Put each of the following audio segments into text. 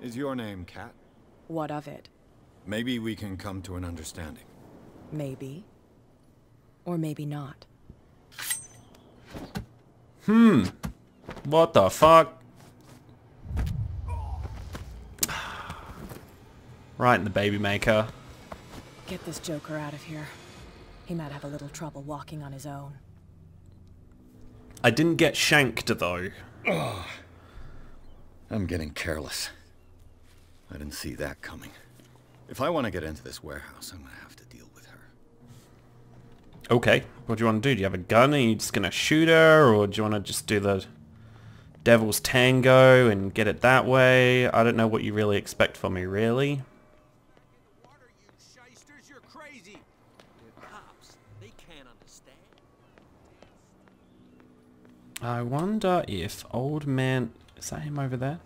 Is your name Cat? What of it? Maybe we can come to an understanding. Maybe. Or maybe not. What the fuck? Right in the baby maker. Get this joker out of here. He might have a little trouble walking on his own. I didn't get shanked though. Oh, I'm getting careless. I didn't see that coming. If I want to get into this warehouse, I'm gonna have to deal with her. Okay, what do you want to do? Do you have a gun? Are you just gonna shoot her, or do you want to just do the devil's tango and get it that way? I don't know what you really expect from me, really. What are you shysters? You're crazy. They're cops. They can't understand. I wonder if old man... Is that him over there?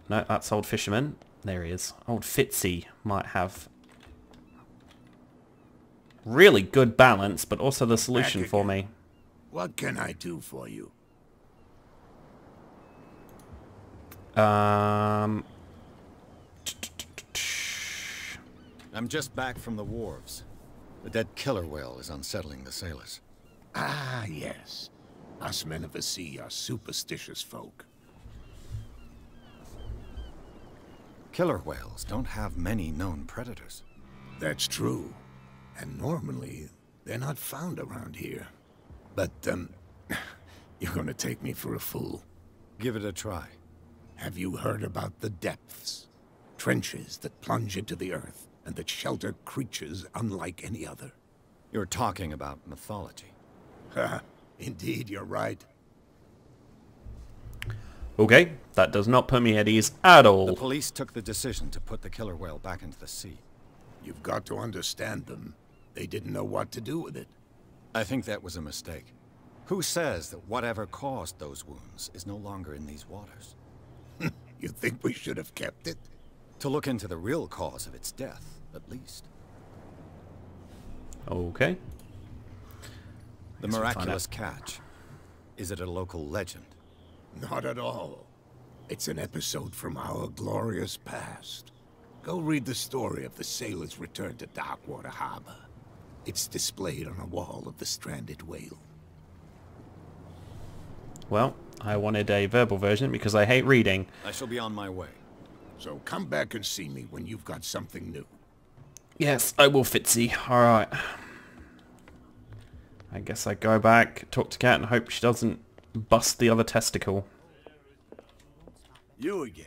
No, that's old fisherman. There he is. Old Fitzy might have really good balance, but also the solution for me. What can I do for you? I'm just back from the wharves. The dead killer whale is unsettling the sailors. Ah, yes. Us men of the sea are superstitious folk. Killer whales don't have many known predators. That's true. And normally, they're not found around here. But, you're gonna take me for a fool. Give it a try. Have you heard about the depths? Trenches that plunge into the earth, and that shelter creatures unlike any other. You're talking about mythology. Ha! Indeed, you're right. Okay, that does not put me at ease at all. The police took the decision to put the killer whale back into the sea. You've got to understand them. They didn't know what to do with it. I think that was a mistake. Who says that whatever caused those wounds is no longer in these waters? You think we should have kept it? To look into the real cause of its death, at least. Okay. The miraculous catch. Is it a local legend? Not at all. It's an episode from our glorious past. Go read the story of the sailor's return to Darkwater Harbor. It's displayed on a wall of the stranded whale. Well, I wanted a verbal version because I hate reading. I shall be on my way. So come back and see me when you've got something new. Yes, I will, Fitzy. Alright. I guess I go back, talk to Kat, and hope she doesn't bust the other testicle. You again.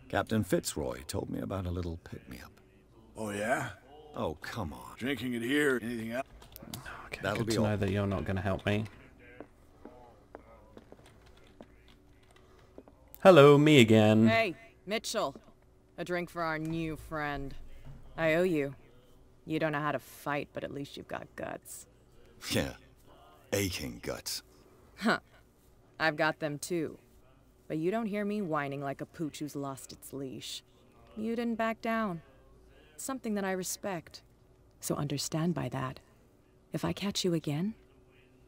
Captain Fitzroy told me about a little pick-me-up. Oh, yeah? Oh, come on. Drinking it here, anything else? Okay, That'll good be to know all. that you're not going to help me. Hello, me again. Hey, Mitchell. A drink for our new friend. I owe you. You don't know how to fight, but at least you've got guts. Yeah. Aching guts. Huh. I've got them too. But you don't hear me whining like a pooch who's lost its leash. You didn't back down. Something that I respect. So understand by that. If I catch you again,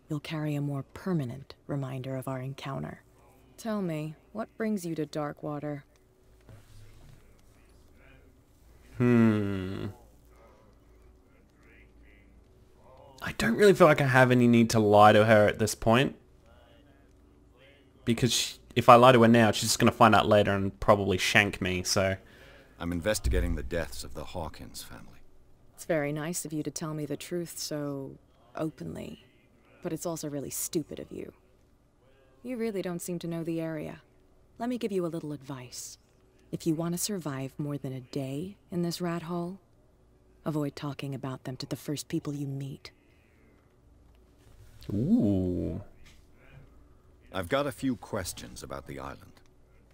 you'll carry a more permanent reminder of our encounter. Tell me, what brings you to Darkwater? I don't really feel like I have any need to lie to her at this point. Because if I lie to her now, she's just going to find out later and probably shank me, so... I'm investigating the deaths of the Hawkins family. It's very nice of you to tell me the truth so openly. But it's also really stupid of you. You really don't seem to know the area. Let me give you a little advice. If you want to survive more than a day in this rat hole, avoid talking about them to the first people you meet. Ooh. I've got a few questions about the island.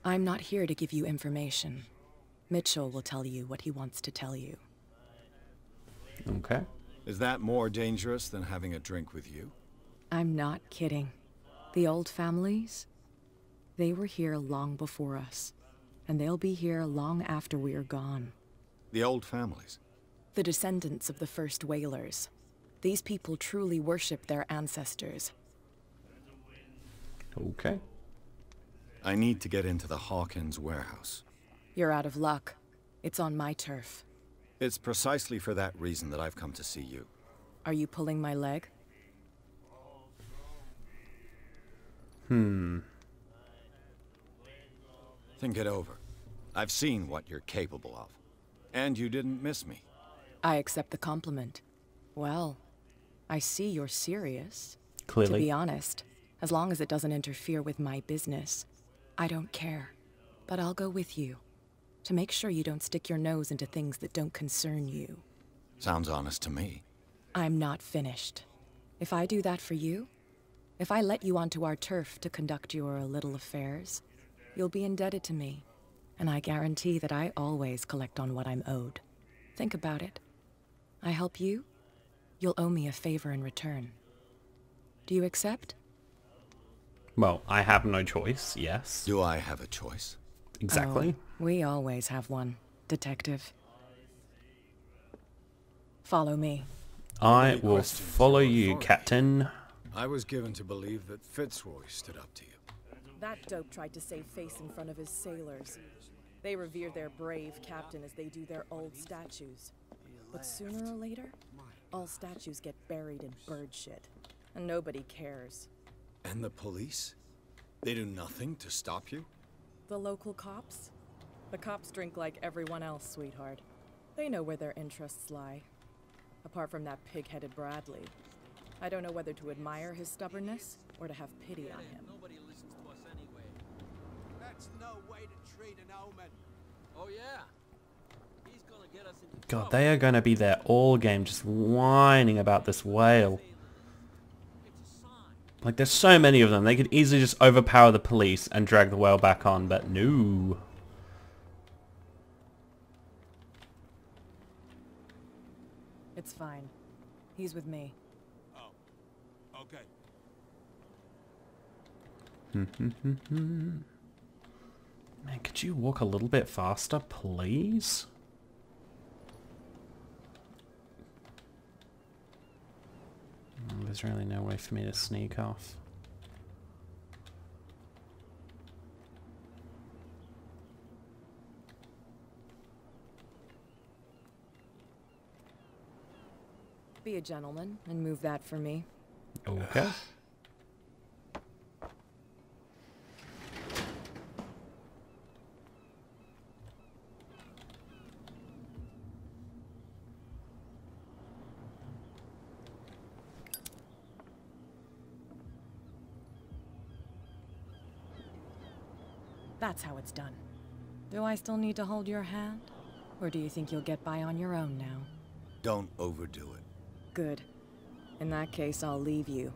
I'm not here to give you information. Mitchell will tell you what he wants to tell you. Okay. Is that more dangerous than having a drink with you? I'm not kidding. The old families, they were here long before us. And they'll be here long after we're gone. The old families? The descendants of the first whalers. These people truly worship their ancestors. Okay. I need to get into the Hawkins warehouse. You're out of luck. It's on my turf. It's precisely for that reason that I've come to see you. Are you pulling my leg? Think it over. I've seen what you're capable of. And you didn't miss me. I accept the compliment. Well, I see you're serious. Clearly. To be honest, as long as it doesn't interfere with my business, I don't care. But I'll go with you, to make sure you don't stick your nose into things that don't concern you. Sounds honest to me. I'm not finished. If I do that for you, if I let you onto our turf to conduct your little affairs, you'll be indebted to me. And I guarantee that I always collect on what I'm owed. Think about it. I help you, you'll owe me a favor in return. Do you accept? Well, I have no choice, yes. Do I have a choice? Exactly. Oh, we always have one, detective. Follow me. I Any will questions follow or you, authority? Captain. I was given to believe that Fitzroy stood up to you. That dope tried to save face in front of his sailors. They revere their brave captain as they do their old statues. But sooner or later, all statues get buried in bird shit. And nobody cares. And the police? They do nothing to stop you? The local cops? The cops drink like everyone else, sweetheart. They know where their interests lie. Apart from that pig-headed Bradley. I don't know whether to admire his stubbornness or to have pity on him. Nobody listens to us anyway. That's no way to treat an omen. Oh yeah. He's gonna get us into God, trouble. they are going to be there all game just whining about this whale. It's a sign. Like, there's so many of them. They could easily just overpower the police and drag the whale back on, but no. It's fine. He's with me. Oh. Okay. Man, could you walk a little bit faster, please? Oh, there's really no way for me to sneak off. Be a gentleman and move that for me. Okay. That's how it's done. Do I still need to hold your hand? Or do you think you'll get by on your own now? Don't overdo it. Good. In that case, I'll leave you.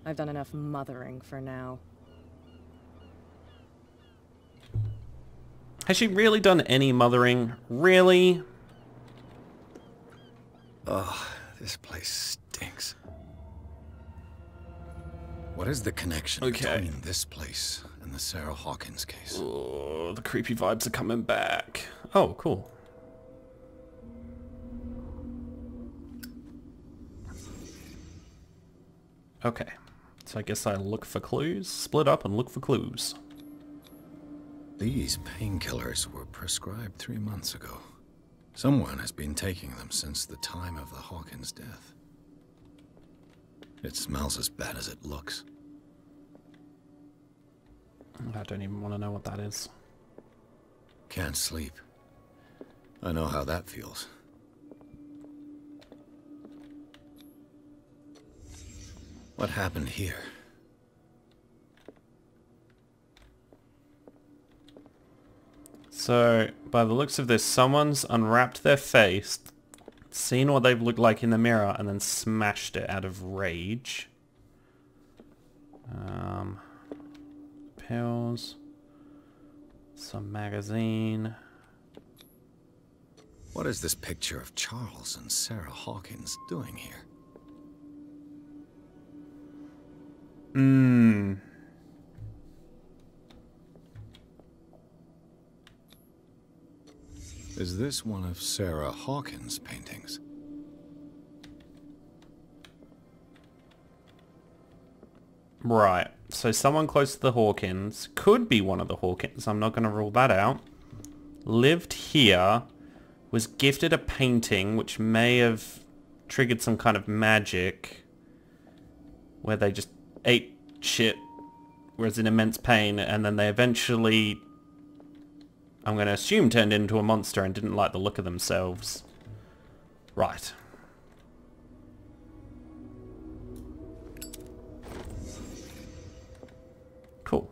I've done enough mothering for now. Has she really done any mothering? Really? Ugh, this place stinks. What is the connection Okay. between this place and the Sarah Hawkins case? Oh, the creepy vibes are coming back. Oh, cool. Okay, so I guess I look for clues, split up and look for clues. These painkillers were prescribed 3 months ago. Someone has been taking them since the time of the Hawkins death. It smells as bad as it looks. I don't even want to know what that is. Can't sleep. I know how that feels. What happened here? So, by the looks of this, someone's unwrapped their face, seen what they've looked like in the mirror, and then smashed it out of rage. Pills. Some magazine. What is this picture of Charles and Sarah Hawkins doing here? Is this one of Sarah Hawkins' paintings? Right. So someone close to the Hawkins, could be one of the Hawkins, I'm not going to rule that out, lived here, was gifted a painting which may have triggered some kind of magic where they just ate shit, was in immense pain, and then they eventually, I'm going to assume, turned into a monster and didn't like the look of themselves. Right. Cool.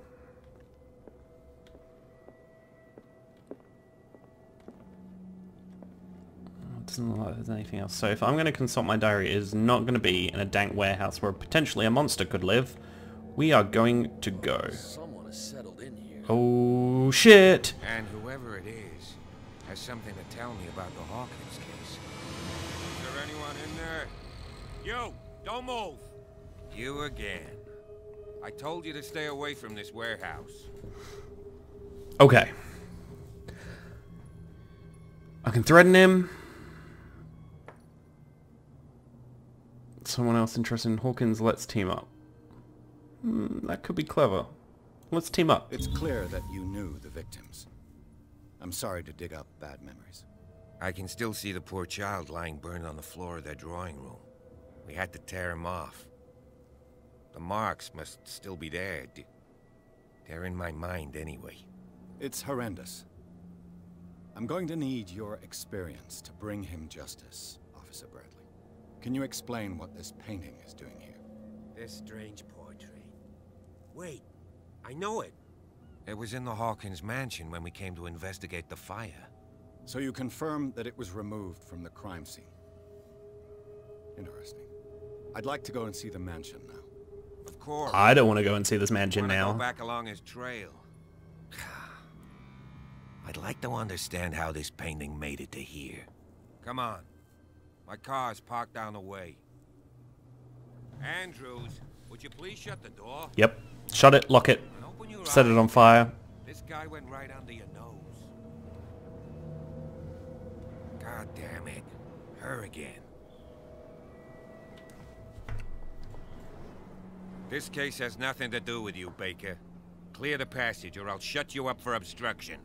Doesn't look like there's anything else. So if I'm going to consult my diary, it is not going to be in a dank warehouse where potentially a monster could live. We are going to go. Someone has settled in here. Oh shit! And whoever it is has something to tell me about the Hawkins case. Is there anyone in there? You! Don't move! You again. I told you to stay away from this warehouse. Okay. I can threaten him. Someone else interested in Hawkins, let's team up. That could be clever. Let's team up. It's clear that you knew the victims. I'm sorry to dig up bad memories. I can still see the poor child lying burned on the floor of their drawing room. We had to tear him off. The marks must still be there. They're in my mind anyway. It's horrendous. I'm going to need your experience to bring him justice, Officer Bradley. Can you explain what this painting is doing here? This strange portrait. Wait, I know it. It was in the Hawkins Mansion when we came to investigate the fire. So you confirm that it was removed from the crime scene. Interesting. I'd like to go and see the mansion now. Of course. I don't want to go and see this mansion Wanna now. go back along his trail. I'd like to understand how this painting made it to here. Come on. My car's parked down the way. Andrews, would you please shut the door? Yep. Shut it, lock it, And open your set it eyes. on fire. This guy went right under your nose. God damn it. Her again. This case has nothing to do with you, Baker. Clear the passage or I'll shut you up for obstruction.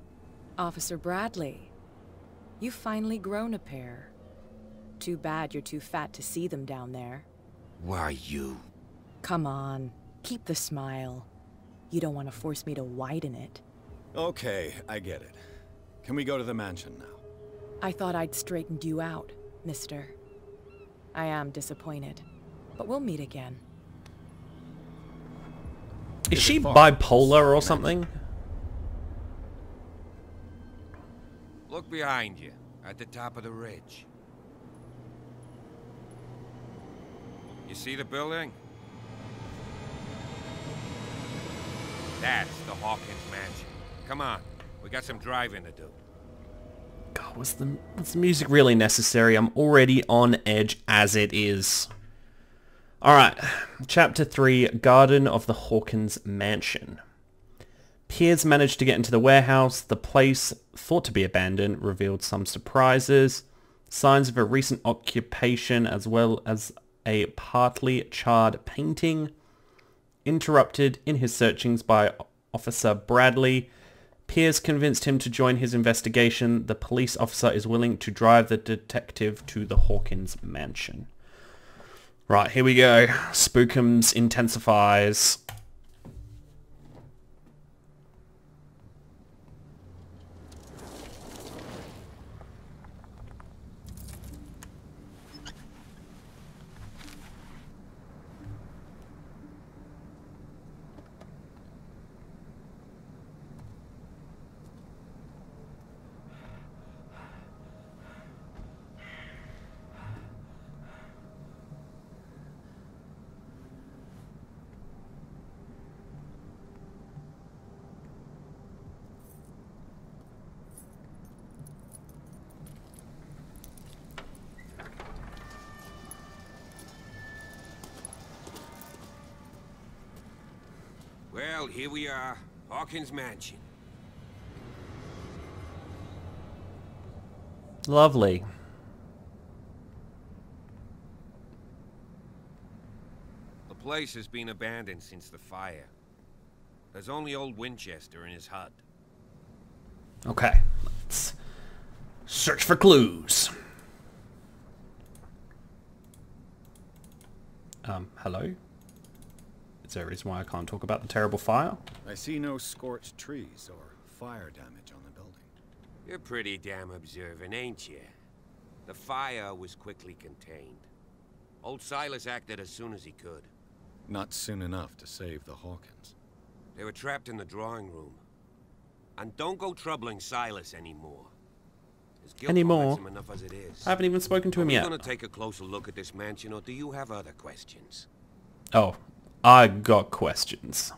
Officer Bradley, you've finally grown a pair. Too bad you're too fat to see them down there. Why you? Come on, keep the smile. You don't want to force me to widen it. Okay, I get it. Can we go to the mansion now? I thought I'd straightened you out, mister. I am disappointed, but we'll meet again. Is she it far? bipolar or something? Look behind you, at the top of the ridge. You see the building? That's the Hawkins Mansion. Come on, we got some driving to do. God, was the music really necessary? I'm already on edge as it is. Alright, Chapter 3, Garden of the Hawkins Mansion. Piers managed to get into the warehouse. The place, thought to be abandoned, revealed some surprises, signs of a recent occupation as well as a partly charred painting. Interrupted in his searchings by Officer Bradley, Piers convinced him to join his investigation. The police officer is willing to drive the detective to the Hawkins Mansion. Right, here we go. Spookums intensifies. Well, here we are, Hawkins Mansion. Lovely. The place has been abandoned since the fire. There's only old Winchester in his hut. Okay, let's search for clues. Hello? Is there a reason why I can't talk about the terrible fire? I see no scorched trees or fire damage on the building. You're pretty damn observant, ain't you? The fire was quickly contained. Old Silas acted as soon as he could. Not soon enough to save the Hawkins. They were trapped in the drawing room. And don't go troubling Silas anymore. His guilt torments him enough as it is. I haven't even spoken to him yet. Are we gonna take a closer look at this mansion, or do you have other questions? Oh, I got questions.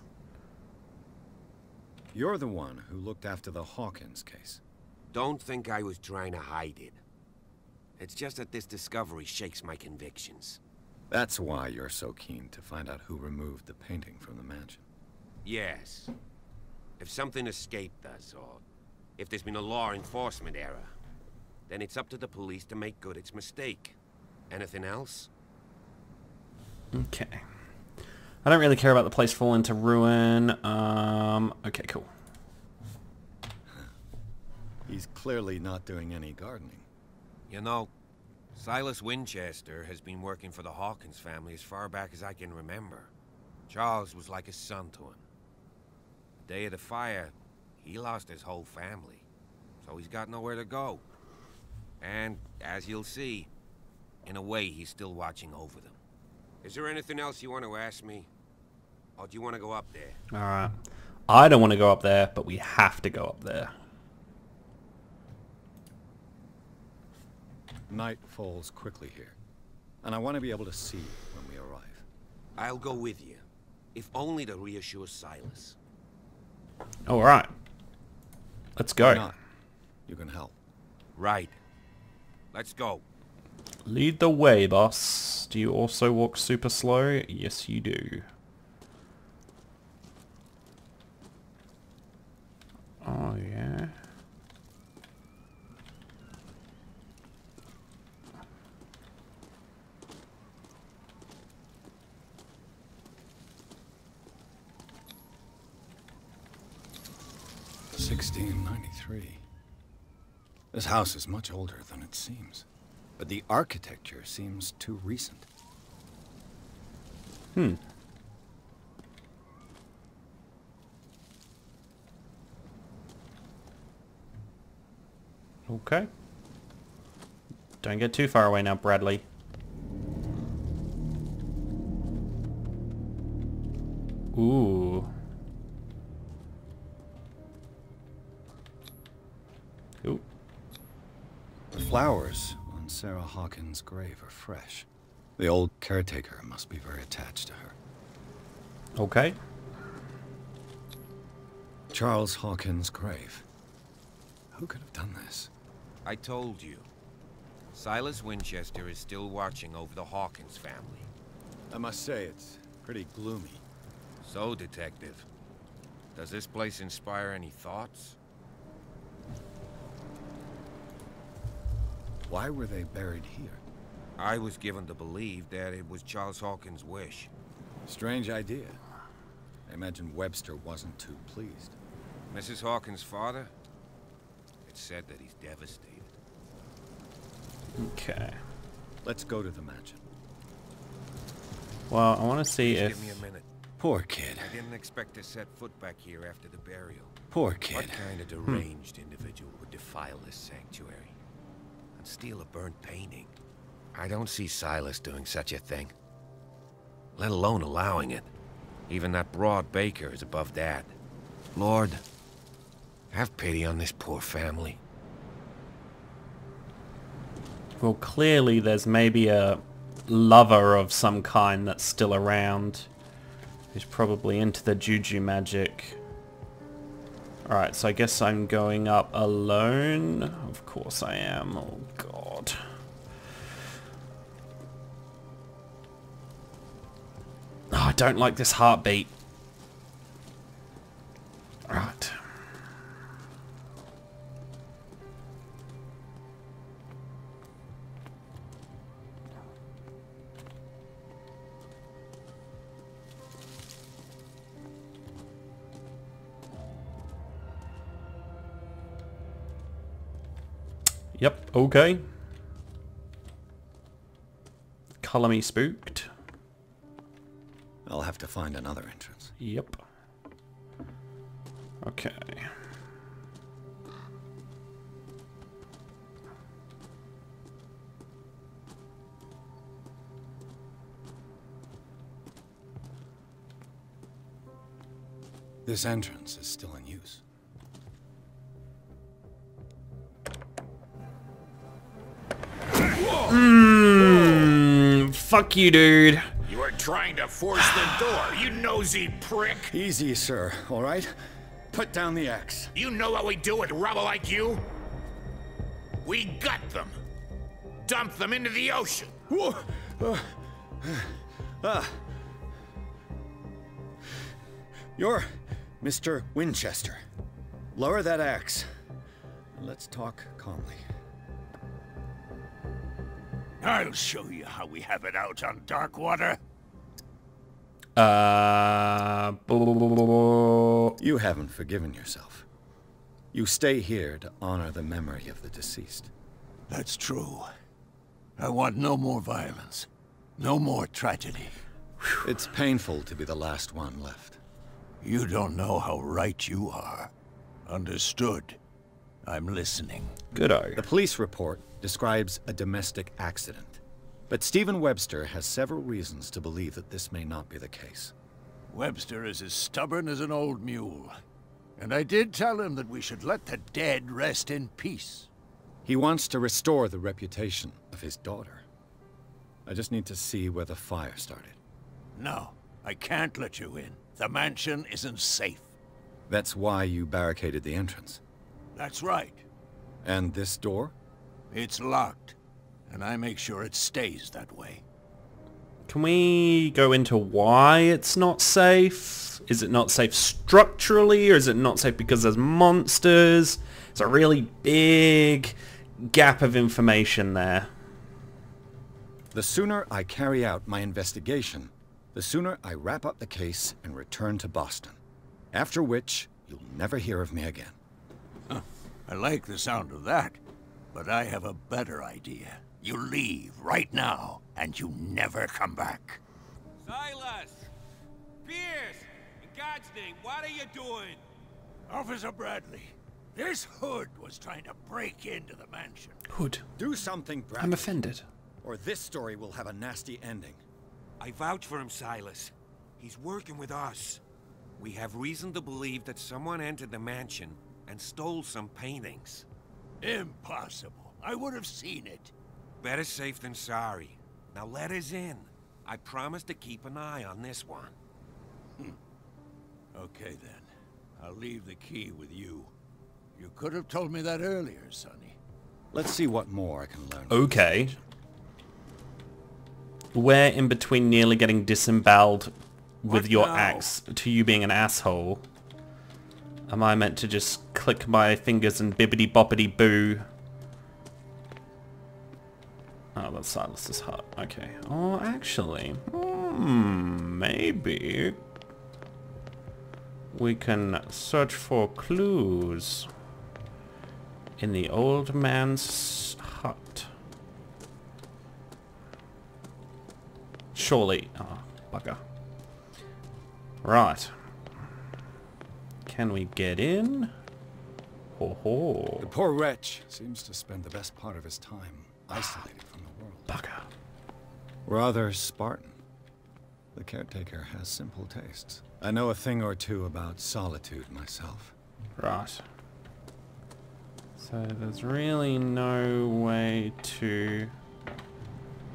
You're the one who looked after the Hawkins case. Don't think I was trying to hide it. It's just that this discovery shakes my convictions. That's why you're so keen to find out who removed the painting from the mansion. Yes. If something escaped us, or if there's been a law enforcement error, then it's up to the police to make good its mistake. Anything else? Okay. I don't really care about the place falling to ruin. Okay, cool. He's clearly not doing any gardening. You know, Silas Winchester has been working for the Hawkins family as far back as I can remember. Charles was like a son to him. The day of the fire, he lost his whole family, so he's got nowhere to go. And, as you'll see, in a way, he's still watching over them. Is there anything else you want to ask me? Or do you want to go up there? Alright. I don't want to go up there, but we have to go up there. Night falls quickly here, and I want to be able to see when we arrive. I'll go with you, if only to reassure Silas. Alright. Let's go. Why not? You can help. Right. Let's go. Lead the way, boss. Do you also walk super slow? Yes, you do. Oh, yeah. $1693. This house is much older than it seems, but the architecture seems too recent. Okay. Don't get too far away now, Bradley. Ooh. Ooh. The flowers on Sarah Hawkins' grave are fresh. The old caretaker must be very attached to her. Okay. Charles Hawkins' grave. Who could have done this? I told you. Silas Winchester is still watching over the Hawkins family. I must say, it's pretty gloomy. So, Detective, does this place inspire any thoughts? Why were they buried here? I was given to believe that it was Charles Hawkins' wish. Strange idea. I imagine Webster wasn't too pleased. Mrs. Hawkins' father? It's said that he's devastated. Okay. Let's go to the mansion. Well, I want to see Just if... give me a minute. Poor kid. I didn't expect to set foot back here after the burial. Poor kid. What kind of deranged individual would defile this sanctuary and steal a burnt painting? I don't see Silas doing such a thing, let alone allowing it. Even that broad baker is above that. Lord, have pity on this poor family. Well, clearly there's maybe a lover of some kind that's still around. Who's probably into the juju magic. Alright, so I guess I'm going up alone. Of course I am. Oh, God. Oh, I don't like this heartbeat. Right. Yep, okay. Color me spooked. I'll have to find another entrance. Yep. Okay. This entrance is still in use. Fuck you, dude. You are trying to force the door, you nosy prick! Easy, sir, all right? Put down the axe. You know what we do with rubble like you? We gut them. Dump them into the ocean. You're Mr. Winchester. Lower that axe. Let's talk calmly. I'll show you how we have it out on Darkwater. You haven't forgiven yourself. You stay here to honor the memory of the deceased. That's true. I want no more violence. No more tragedy. It's painful to be the last one left. You don't know how right you are. Understood. I'm listening. Good-o. The police report describes a domestic accident, but Stephen Webster has several reasons to believe that this may not be the case. Webster is as stubborn as an old mule. And I did tell him that we should let the dead rest in peace. He wants to restore the reputation of his daughter. I just need to see where the fire started. No, I can't let you in. The mansion isn't safe. That's why you barricaded the entrance. That's right. And this door? It's locked, and I make sure it stays that way. Can we go into why it's not safe? Is it not safe structurally, or is it not safe because there's monsters? It's a really big gap of information there. The sooner I carry out my investigation, the sooner I wrap up the case and return to Boston. After which, you'll never hear of me again. Huh. I like the sound of that, but I have a better idea. You leave right now, and you never come back. Silas! Pierce! In God's name, what are you doing? Officer Bradley, this hood was trying to break into the mansion. Hood. Do something, Bradley. I'm offended. Or this story will have a nasty ending. I vouch for him, Silas. He's working with us. We have reason to believe that someone entered the mansion and stole some paintings. Impossible. I would have seen it. Better safe than sorry. Now let us in. I promise to keep an eye on this one. Okay then. I'll leave the key with you. You could have told me that earlier, Sonny. Let's see what more I can learn. Okay. Where in between nearly getting disemboweled with What your now? axe to you being an asshole, am I meant to just click my fingers and bibbity boppity boo? Oh, that's Silas's hut. Okay. Oh, actually, maybe we can search for clues in the old man's hut. Surely. Oh, bugger. Right. Can we get in? Ho ho. The poor wretch seems to spend the best part of his time isolated from the world. Bugger. Rather Spartan. The caretaker has simple tastes. I know a thing or two about solitude myself. Right. So there's really no way to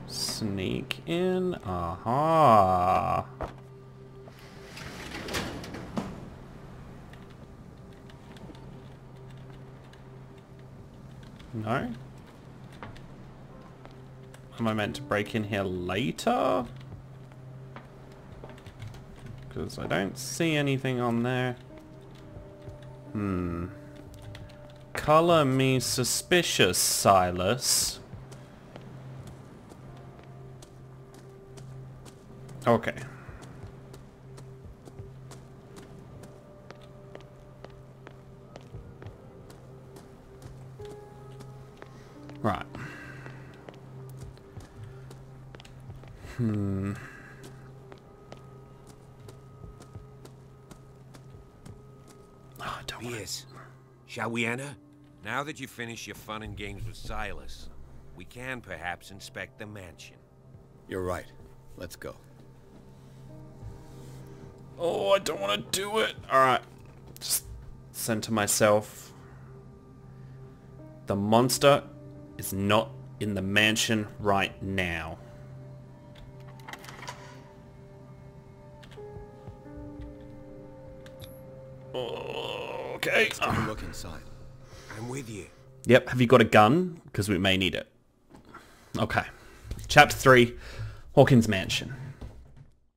sneak in. Aha. No? Am I meant to break in here later? Because I don't see anything on there. Color me suspicious, Silas. Okay. Right. Oh, I don't want Yes. Shall we enter? Now that you've finished your fun and games with Silas, we can perhaps inspect the mansion. You're right. Let's go. Oh, I don't want to do it. Alright. Just center myself. The monster is not in the mansion right now. Okay. Let's take a look inside. I'm with you. Yep. Have you got a gun? Because we may need it. Okay. Chapter 3. Hawkins Mansion.